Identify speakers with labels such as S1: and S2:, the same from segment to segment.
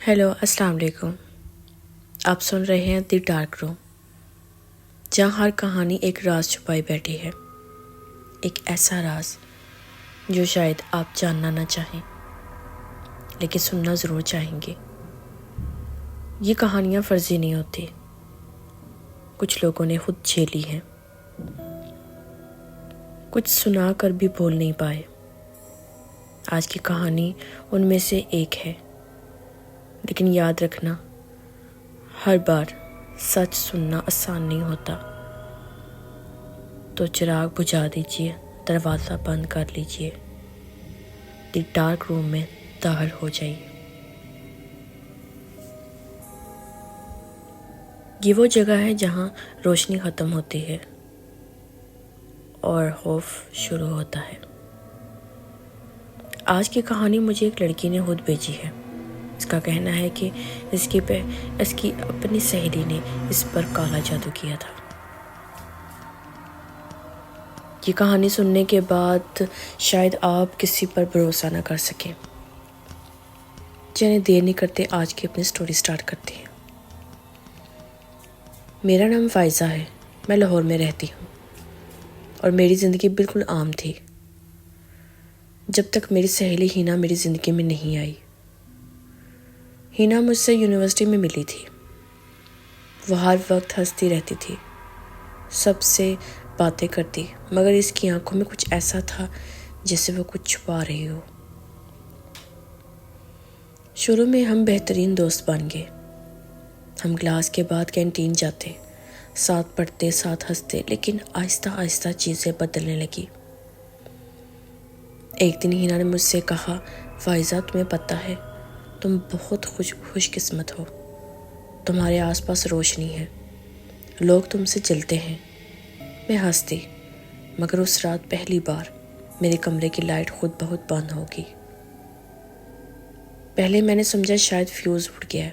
S1: Hello, السلام علیکم۔ آپ سن رہے ہیں دی ڈارک روم، جہاں ہر کہانی ایک راز چھپائی بیٹھی ہے، ایک ایسا راز جو شاید آپ جاننا نہ چاہیں لیکن سننا ضرور چاہیں گے۔ یہ کہانیاں فرضی نہیں ہوتی، کچھ لوگوں نے خود جھیلی ہیں، کچھ سنا کر بھی بول نہیں پائے۔ آج کی کہانی ان میں سے ایک ہے، لیکن یاد رکھنا، ہر بار سچ سننا آسان نہیں ہوتا۔ تو چراغ بجھا دیجیے، دروازہ بند کر لیجیے، دی ڈارک روم میں داخل ہو جائیے۔ یہ وہ جگہ ہے جہاں روشنی ختم ہوتی ہے اور خوف شروع ہوتا ہے۔ آج کی کہانی مجھے ایک لڑکی نے خود بھیجی ہے۔ اس کا کہنا ہے کہ اس کی اپنی سہیلی نے اس پر کالا جادو کیا تھا۔ یہ کہانی سننے کے بعد شاید آپ کسی پر بھروسہ نہ کر سکیں۔ چلیں دیر نہیں کرتے، آج کی اپنی سٹوری سٹارٹ کرتے ہیں۔ میرا نام فائزہ ہے، میں لاہور میں رہتی ہوں اور میری زندگی بالکل عام تھی جب تک میری سہیلی ہینا میری زندگی میں نہیں آئی۔ ہینا مجھ سے یونیورسٹی میں ملی تھی۔ وہ ہر وقت ہنستی رہتی تھی، سب سے باتیں کرتی، مگر اس کی آنکھوں میں کچھ ایسا تھا جیسے وہ کچھ چھپا رہی ہو۔ شروع میں ہم بہترین دوست بن گئے۔ ہم کلاس کے بعد کینٹین جاتے، ساتھ پڑھتے، ساتھ ہنستے، لیکن آہستہ آہستہ چیزیں بدلنے لگی۔ ایک دن ہینا نے مجھ سے کہا، فائزہ تمہیں پتہ ہے تم بہت خوش قسمت ہو، تمہارے آس پاس روشنی ہے، لوگ تم سے جلتے ہیں۔ میں ہنستی، مگر اس رات پہلی بار میرے کمرے کی لائٹ خود بہت بند ہو گئی۔ پہلے میں نے سمجھا شاید فیوز اڑ گیا ہے،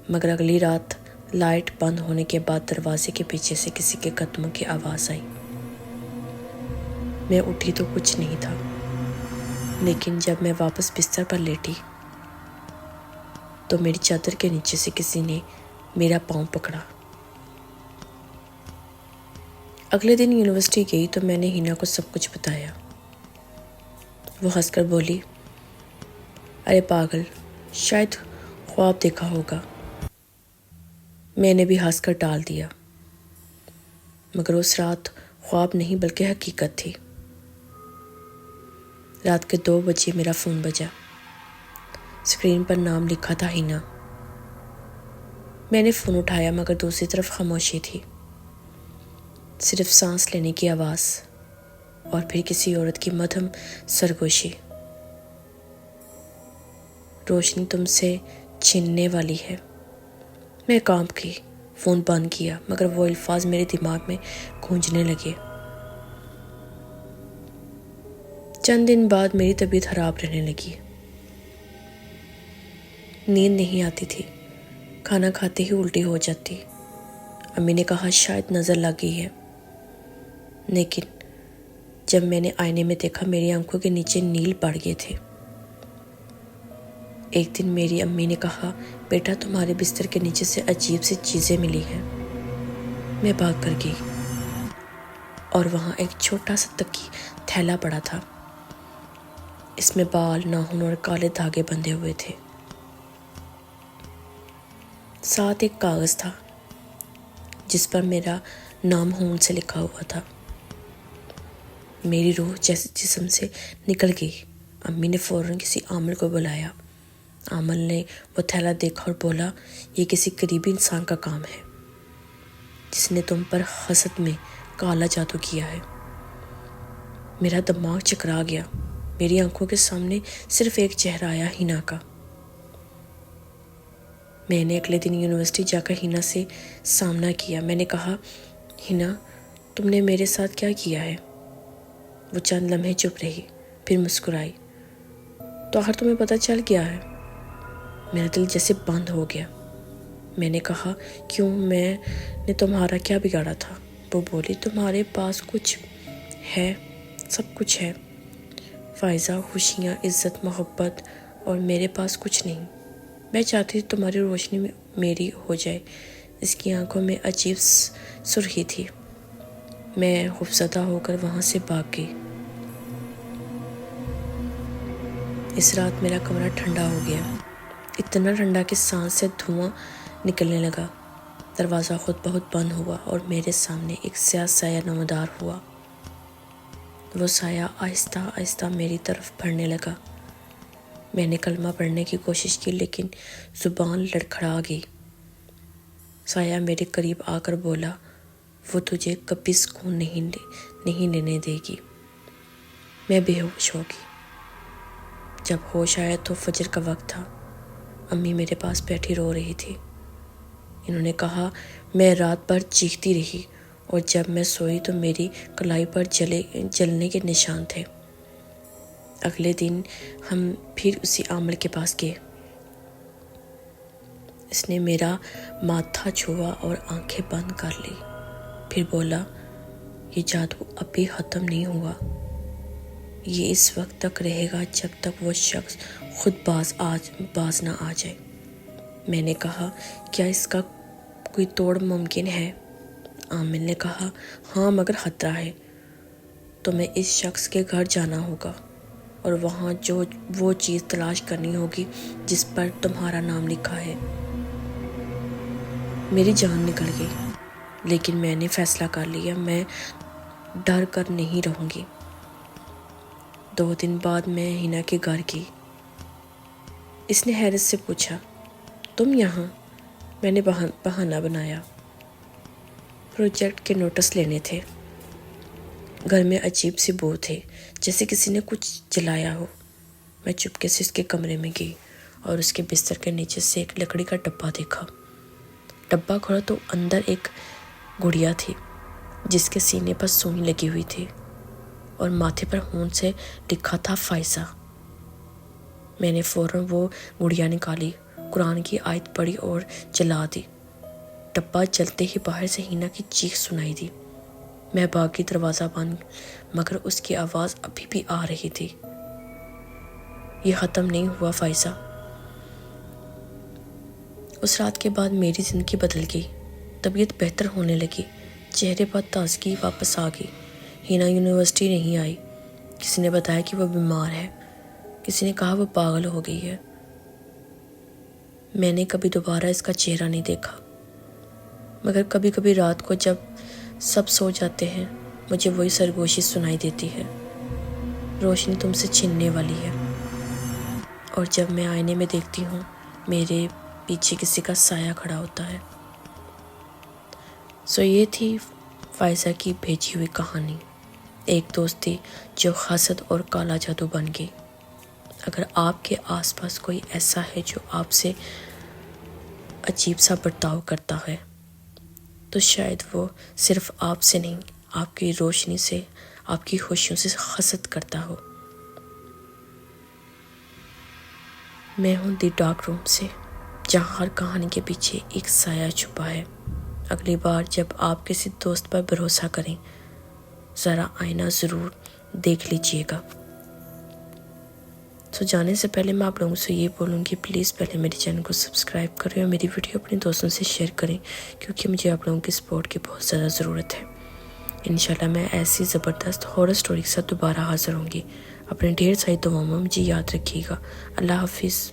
S1: مگر اگلی رات لائٹ بند ہونے کے بعد دروازے کے پیچھے سے کسی کے قدموں کی آواز آئی۔ میں اٹھی تو کچھ نہیں تھا، لیکن جب میں واپس بستر پر لیٹی تو میری چادر کے نیچے سے کسی نے میرا پاؤں پکڑا۔ اگلے دن یونیورسٹی گئی تو میں نے ہینا کو سب کچھ بتایا۔ وہ ہنس کر بولی، ارے پاگل، شاید خواب دیکھا ہوگا۔ میں نے بھی ہنس کر ٹال دیا، مگر اس رات خواب نہیں بلکہ حقیقت تھی۔ رات کے 2 بجے میرا فون بجا، اسکرین پر نام لکھا تھا ہینا۔ میں نے فون اٹھایا مگر دوسری طرف خاموشی تھی، صرف سانس لینے کی آواز اور پھر کسی عورت کی مدھم سرگوشی۔ روشنی تم سے چھیننے والی ہے۔ میں کانپ گئی، فون بند کیا، مگر وہ الفاظ میرے دماغ میں گونجنے لگے۔ چند دن بعد میری طبیعت خراب رہنے لگی، نیند نہیں آتی تھی، کھانا کھاتے ہی الٹی ہو جاتی۔ امی نے کہا شاید نظر لگ گئی ہے، لیکن جب میں نے آئینے میں دیکھا میری آنکھوں کے نیچے نیل پڑ گئے تھے۔ ایک دن میری امی نے کہا، بیٹا تمہارے بستر کے نیچے سے عجیب سی چیزیں ملی ہیں۔ میں بھاگ کر گئی اور وہاں ایک چھوٹا سا تکی تھیلا پڑا تھا، اس میں بال، ناخن اور کالے دھاگے بندھے ہوئے تھے۔ ساتھ ایک کاغذ تھا جس پر میرا نام ہون سے لکھا ہوا تھا۔ میری روح جیسے جسم سے نکل گئی۔ امی نے فوراً کسی عامل کو بلایا۔ عامل نے وہ تھیلا دیکھا اور بولا، یہ کسی قریبی انسان کا کام ہے جس نے تم پر حسد میں کالا جادو کیا ہے۔ میرا دماغ چکرا گیا، میری آنکھوں کے سامنے صرف ایک چہرہ آیا، ہینا کا۔ میں نے اگلے دن یونیورسٹی جا کر ہینا سے سامنا کیا۔ میں نے کہا، ہینا تم نے میرے ساتھ کیا کیا ہے؟ وہ چند لمحے چپ رہی، پھر مسکرائی، تو آخر تمہیں پتہ چل گیا ہے؟ میرا دل جیسے بند ہو گیا۔ میں نے کہا، کیوں، میں نے تمہارا کیا بگاڑا تھا؟ وہ بولی، تمہارے پاس کچھ ہے، سب کچھ ہے، فائزہ، خوشیاں، عزت، محبت، اور میرے پاس کچھ نہیں۔ میں چاہتی تھی تمہاری روشنی میری ہو جائے۔ اس کی آنکھوں میں عجیب سرخی تھی۔ میں خوفزدہ ہو کر وہاں سے بھاگ گئی۔ اس رات میرا کمرہ ٹھنڈا ہو گیا، اتنا ٹھنڈا کہ سانس سے دھواں نکلنے لگا۔ دروازہ خود بہت بند ہوا اور میرے سامنے ایک سیاہ سایہ نمودار ہوا۔ وہ سایہ آہستہ آہستہ میری طرف بڑھنے لگا۔ میں نے کلمہ پڑھنے کی کوشش کی لیکن زبان لڑکھڑا گئی۔ سایہ میرے قریب آ کر بولا، وہ تجھے کبھی سکون نہیں لینے دے گی۔ میں بے ہوش ہو گئی۔ جب ہوش آیا تو فجر کا وقت تھا۔ امی میرے پاس بیٹھی رو رہی تھی۔ انہوں نے کہا میں رات بھر چیختی رہی اور جب میں سوئی تو میری کلائی پر جلنے کے نشان تھے۔ اگلے دن ہم پھر اسی عامل کے پاس گئے۔ اس نے میرا ماتھا چھوا اور آنکھیں بند کر لی، پھر بولا، یہ جادو اب بھی ختم نہیں ہوا۔ یہ اس وقت تک رہے گا جب تک وہ شخص خود باز نہ آ جائے۔ میں نے کہا، کیا اس کا کوئی توڑ ممکن ہے؟ عامل نے کہا، ہاں مگر خطرہ ہے۔ تمہیں اس شخص کے گھر جانا ہوگا اور وہاں وہ چیز تلاش کرنی ہوگی جس پر تمہارا نام لکھا ہے۔ میری جان نکل گئی، لیکن میں نے فیصلہ کر لیا، میں ڈر کر نہیں رہوں گی۔ 2 دن بعد میں ہینا کے گھر گئی۔ اس نے حیرت سے پوچھا، تم یہاں؟ میں نے بہانہ بنایا، پروجیکٹ کے نوٹس لینے تھے۔ گھر میں عجیب سی بو تھی، جیسے کسی نے کچھ جلایا ہو۔ میں چپکے سے اس کے کمرے میں گئی اور اس کے بستر کے نیچے سے ایک لکڑی کا ڈبہ دیکھا۔ ڈبہ کھولا تو اندر ایک گڑیا تھی جس کے سینے پر سوئی لگی ہوئی تھی اور ماتھے پر ہون سے لکھا تھا فائزہ۔ میں نے فوراً وہ گڑیا نکالی، قرآن کی آیت پڑھی اور جلا دی۔ ڈبہ جلتے ہی باہر سے ہینا کی چیخ سنائی دی۔ میں بھاگی، دروازہ بند، مگر اس کی آواز ابھی بھی آ رہی تھی، یہ ختم نہیں ہوا فائزہ۔ اس رات کے بعد میری زندگی بدل گئی، طبیعت بہتر ہونے لگی، چہرے پر تازگی واپس آ گئی۔ ہینا یونیورسٹی نہیں آئی۔ کسی نے بتایا کہ وہ بیمار ہے، کسی نے کہا وہ پاگل ہو گئی ہے۔ میں نے کبھی دوبارہ اس کا چہرہ نہیں دیکھا، مگر کبھی کبھی رات کو جب سب سو جاتے ہیں مجھے وہی سرگوشی سنائی دیتی ہے، روشنی تم سے چھننے والی ہے۔ اور جب میں آئینے میں دیکھتی ہوں میرے پیچھے کسی کا سایہ کھڑا ہوتا ہے۔ یہ تھی فائزہ کی بھیجی ہوئی کہانی، ایک دوستی جو حسد اور کالا جادو بن گئی۔ اگر آپ کے آس پاس کوئی ایسا ہے جو آپ سے عجیب سا برتاؤ کرتا ہے تو شاید وہ صرف آپ سے نہیں، آپ کی روشنی سے، آپ کی خوشیوں سے حسد کرتا ہو۔ میں ہوں دی ڈارک روم سے، جہاں ہر کہانی کے پیچھے ایک سایہ چھپا ہے۔ اگلی بار جب آپ کسی دوست پر بھروسہ کریں، ذرا آئینہ ضرور دیکھ لیجئے گا۔ جانے سے پہلے میں آپ لوگوں سے یہ بولوں گی، پلیز پہلے میرے چینل کو سبسکرائب کریں اور میری ویڈیو اپنے دوستوں سے شیئر کریں، کیونکہ مجھے آپ لوگوں کی سپورٹ کی بہت زیادہ ضرورت ہے۔ انشاءاللہ میں ایسی زبردست ہارر سٹوری کے ساتھ دوبارہ حاضر ہوں گی۔ اپنے ڈھیر ساری دعاؤں میں مجھے یاد رکھیے گا۔ اللہ حافظ۔